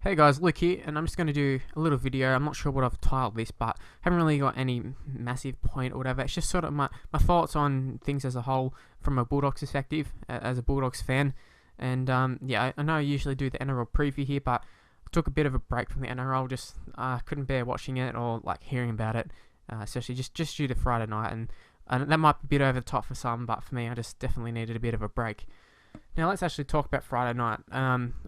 Hey guys, Luke here, and I'm just going to do a little video. I'm not sure what I've titled this, but haven't really got any massive point or whatever. It's just sort of my thoughts on things as a whole from a Bulldogs perspective, as a Bulldogs fan. And yeah, I know I usually do the NRL preview here, but I took a bit of a break from the NRL. Just couldn't bear watching it or like hearing about it, especially just due to Friday night. And that might be a bit over the top for some, but for me, I just definitely needed a bit of a break. Now let's actually talk about Friday night.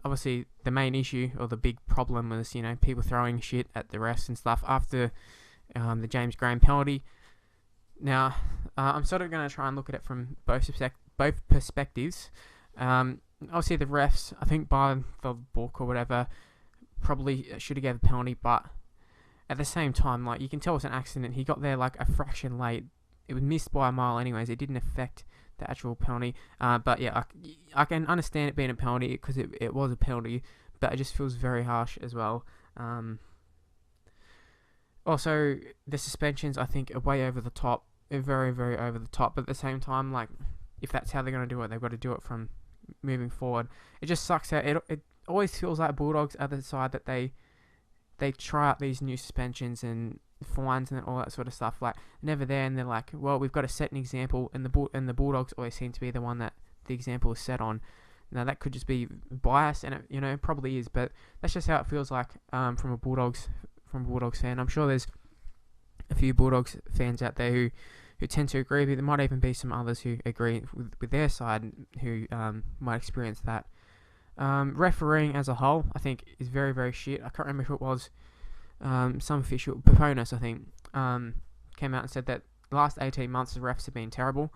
Obviously the main issue or the big problem was people throwing shit at the refs and stuff after the James Graham penalty. Now I'm sort of going to try and look at it from both perspectives. Obviously the refs, I think by the book or whatever, probably should have gave a penalty, but at the same time, like, you can tell it's an accident. He got there like a fraction late. It was missed by a mile anyways. It didn't affect the actual penalty. But yeah, I can understand it being a penalty because it was a penalty, but it just feels very harsh as well. Also, the suspensions, I think, are way over the top. They're very, very over the top. But at the same time, like, if that's how they're going to do it, they've got to do it from moving forward. It just sucks out. It always feels like Bulldogs are the side that they try out these new suspensions and fines and all that sort of stuff, like, never there, and they're like, well, we've got to set an example, and the Bulldogs always seem to be the one that the example is set on. Now that could just be bias, and it probably is, but that's just how it feels like from a Bulldogs fan. I'm sure there's a few Bulldogs fans out there who tend to agree, but there might even be some others who agree with their side who might experience that. Refereeing as a whole, I think, is very, very shit. I can't remember who it was. Some official, Peponis, I think, came out and said that the last 18 months the refs have been terrible,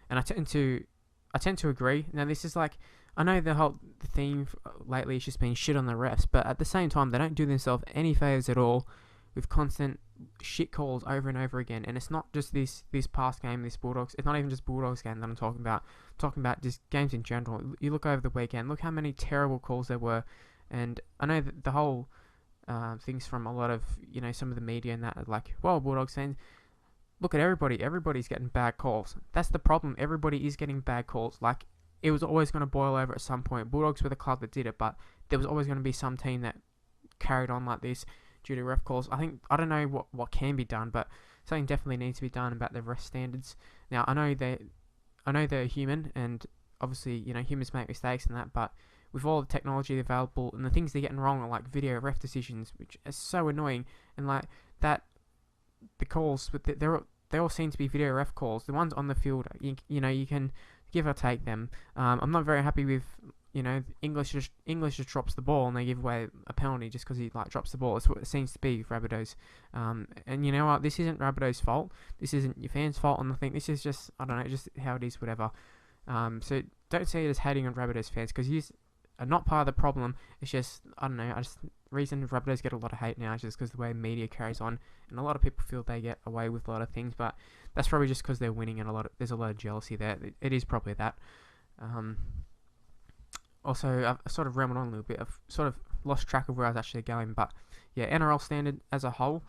and I tend to agree. Now this is like, I know the theme lately has just been shit on the refs, but at the same time they don't do themselves any favors at all with constant shit calls over and over again. And it's not just this past game, this Bulldogs. It's not even just Bulldogs game that I'm talking about. I'm talking about just games in general. You look over the weekend, look how many terrible calls there were, and I know that the whole things from a lot of some of the media and that are like, well, Bulldogs fans, look at everybody. Everybody's getting bad calls. That's the problem. Everybody is getting bad calls. Like, it was always going to boil over at some point. Bulldogs were the club that did it, but there was always going to be some team that carried on like this due to ref calls. I don't know what can be done, but something definitely needs to be done about the ref standards. Now I know they're human, and obviously humans make mistakes and that, but with all the technology available and the things they're getting wrong are like video ref decisions, which is so annoying. And like that, the calls with they all seem to be video ref calls. The ones on the field, you can give or take them. I'm not very happy with English just drops the ball and they give away a penalty just because he like drops the ball. It's what it seems to be with Rabbitohs. And you know what? This isn't Rabbitohs' fault. This isn't your fans' fault. And I think this is just, I don't know, just how it is, whatever. So don't see it as hating on Rabbitohs fans, because you are not part of the problem. It's just, I don't know, reason Rabbitohs get a lot of hate now is just because the way media carries on, and a lot of people feel they get away with a lot of things, but that's probably just because they're winning, and there's a lot of jealousy there. It is probably that. Also, I've sort of rambled on a little bit. I've sort of lost track of where I was actually going, but yeah, NRL standard as a whole,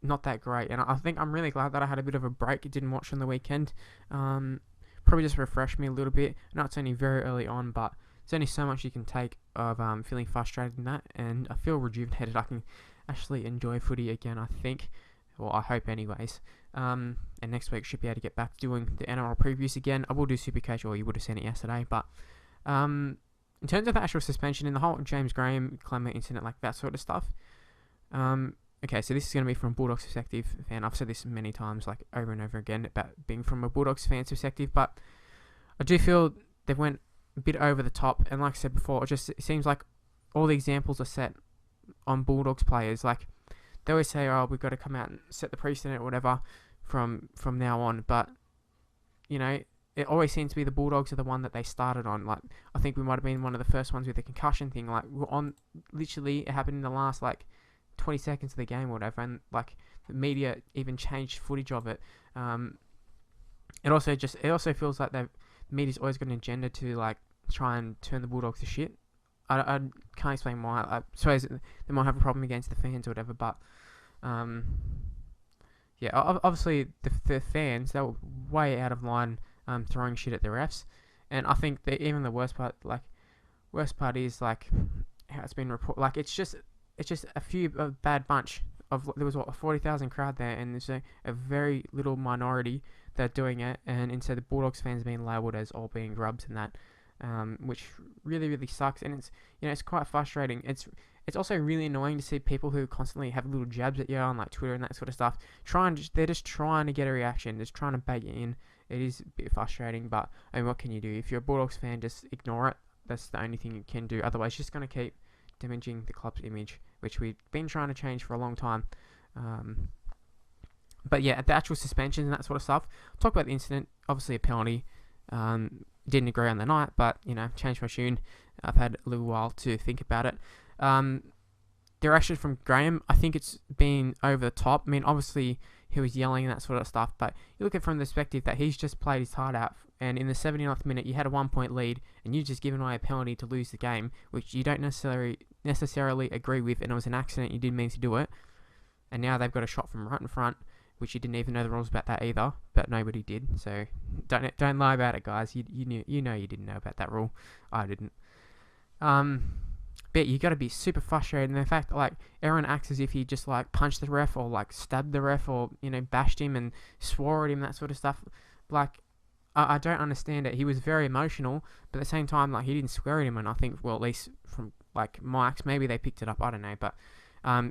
not that great, and I think I'm really glad that I had a bit of a break. I didn't watch on the weekend. Probably just refreshed me a little bit. I know it's only very early on, but there's only so much you can take of feeling frustrated in that, and I feel rejuvenated. I can actually enjoy footy again, I think. Well, I hope anyways. And next week should be able to get back to doing the NRL previews again. I will do Supercoach, or you would have seen it yesterday, but in terms of the actual suspension and the whole James Graham Clement incident, like that sort of stuff, okay, so this is going to be from a Bulldogs perspective, and I've said this many times, like over and over again, about being from a Bulldogs fan's perspective, but I do feel they went a bit over the top, and like I said before, it seems like all the examples are set on Bulldogs players. Like, they always say, oh, we've got to come out and set the precedent or whatever from now on, but it always seems to be the Bulldogs are the one that they started on. Like, I think we might have been one of the first ones with the concussion thing. Like, we're on, literally, it happened in the last, like, 20 seconds of the game or whatever, and, like, the media even changed footage of it. It also feels like the media's always got an agenda to, like, try and turn the Bulldogs to shit. I can't explain why. I suppose they might have a problem against the fans or whatever, but, yeah, obviously, the fans, they were way out of line, throwing shit at the refs, and I think that even the worst part is like how it's been reported. Like, it's just it's just a bad bunch of, there was what, a 40,000 crowd there, and there's a very little minority that are doing it, and instead the Bulldogs fans being labelled as all being grubs and that, which really really sucks, and it's, it's quite frustrating. It's also really annoying to see people who constantly have little jabs at you on like Twitter and that sort of stuff. They're just trying to get a reaction, just trying to bait you in. It is a bit frustrating, but I mean, what can you do? If you're a Bulldogs fan, just ignore it. That's the only thing you can do. Otherwise, it's just going to keep damaging the club's image, which we've been trying to change for a long time. But yeah, the actual suspensions and that sort of stuff. Talk about the incident. Obviously, a penalty. Didn't agree on the night, but changed my tune. I've had a little while to think about it. Direction from Graham, I think it's been over the top. I mean, obviously he was yelling and that sort of stuff, but you look at it from the perspective that he's just played his heart out, and in the 79th minute you had a 1-point lead, and you've just given away a penalty to lose the game, which you don't necessarily agree with, and it was an accident, you didn't mean to do it, and now they've got a shot from right in front, which you didn't even know the rules about that either, but nobody did. So don't lie about it, guys. You know you didn't know about that rule. I didn't. But you got to be super frustrated, and the fact that like everyone acts as if he just like punched the ref or like stabbed the ref or bashed him and swore at him, that sort of stuff. Like I don't understand it. He was very emotional, but at the same time, like, he didn't swear at him, and I think, well, at least from like Mike's, maybe they picked it up. I don't know, but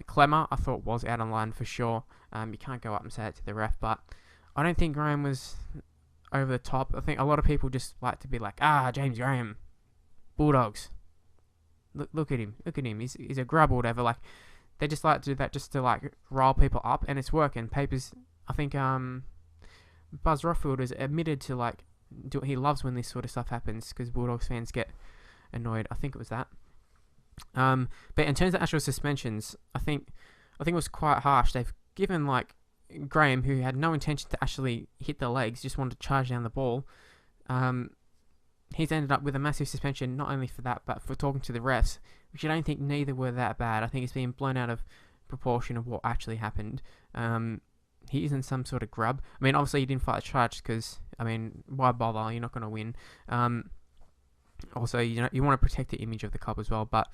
Clemmer I thought was out of line for sure. You can't go up and say it to the ref, but I don't think Graham was over the top. I think a lot of people just like to be like, James Graham, Bulldogs. Look at him. He's a grub or whatever. Like, they just like to do that just to like rile people up, and it's working. Papers, I think Buzz Rothfield has admitted to like he loves when this sort of stuff happens because Bulldogs fans get annoyed. I think it was that. But in terms of actual suspensions, I think it was quite harsh. They've given like Graham, who had no intention to actually hit the legs, just wanted to charge down the ball. He's ended up with a massive suspension, not only for that, but for talking to the refs, which I don't think neither were that bad. I think it's been blown out of proportion of what actually happened. He isn't some sort of grub. I mean, obviously he didn't fight the charge because, I mean, why bother? You're not going to win. Also, you want to protect the image of the club as well, but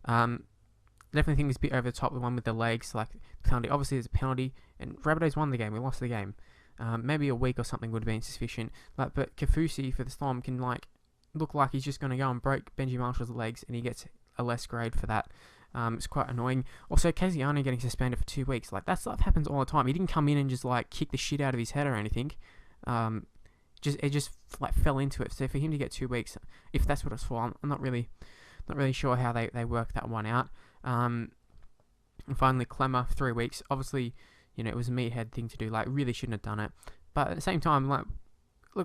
definitely think it's a bit over the top, the one with the legs, like the penalty. Obviously there's a penalty, and Rabbitohs won the game. We lost the game. Maybe a week or something would have been sufficient. But Kafusi for the Storm can like look like he's just going to go and break Benji Marshall's legs, and he gets a less grade for that. It's quite annoying. Also, Kasiano getting suspended for 2 weeks. Like, that stuff happens all the time. He didn't come in and just like kick the shit out of his head or anything. It just like fell into it. So for him to get 2 weeks, if that's what it's for, I'm not really sure how they work that one out. And finally, Clemmer, 3 weeks. Obviously, it was a meathead thing to do. Like, really shouldn't have done it. But at the same time, we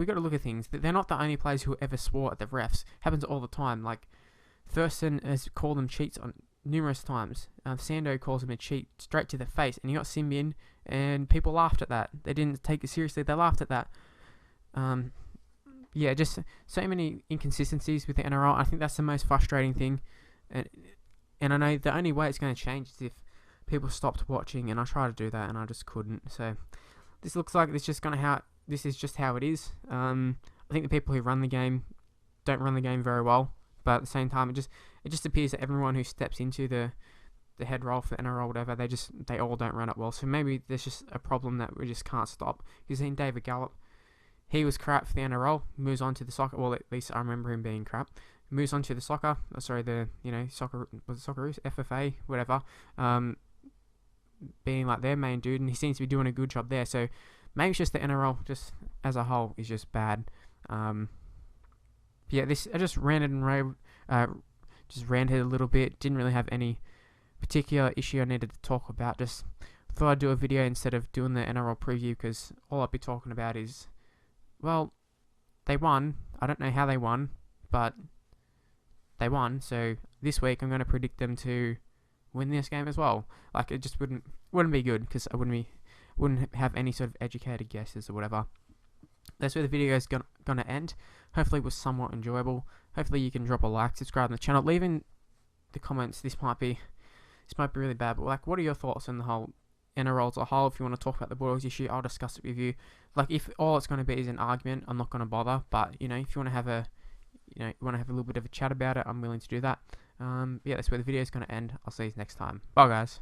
got to look at things. They're not the only players who ever swore at the refs. Happens all the time. Like, Thurston has called them cheats on numerous times. Sando calls him a cheat straight to the face, and he got Symbian, and people laughed at that. They didn't take it seriously. They laughed at that. Just so many inconsistencies with the NRL. I think that's the most frustrating thing, and I know the only way it's going to change is if people stopped watching, and I tried to do that, and I just couldn't. So this looks like this is just how it is. I think the people who run the game don't run the game very well, but at the same time, it just appears that everyone who steps into the head role for the NRL or whatever, they all don't run it well. So maybe there's just a problem that we just can't stop. You've seen David Gallop. He was crap for the NRL, moves on to the soccer. Well, at least I remember him being crap. Moves on to the soccer. Soccer, was it Socceroos? FFA, whatever. Being like their main dude, and he seems to be doing a good job there. So maybe it's just the NRL, just as a whole, is just bad. I just ranted and raved, just ranted a little bit. Didn't really have any particular issue I needed to talk about. Just thought I'd do a video instead of doing the NRL preview, because all I'd be talking about is, well, they won. I don't know how they won, but they won. So this week I'm going to predict them to win this game as well. Like, it just wouldn't be good, because I wouldn't have any sort of educated guesses or whatever. That's where the video is gonna end. Hopefully it was somewhat enjoyable. Hopefully you can drop a like, subscribe to the channel, leave in the comments. This might be really bad, but like, what are your thoughts on the whole NRL as a whole? If you want to talk about the Bulldogs issue, I'll discuss it with you. Like, if all it's going to be is an argument, I'm not going to bother. But if you want to have a little bit of a chat about it, I'm willing to do that. Yeah, that's where the video is going to end. I'll see you next time. Bye, guys.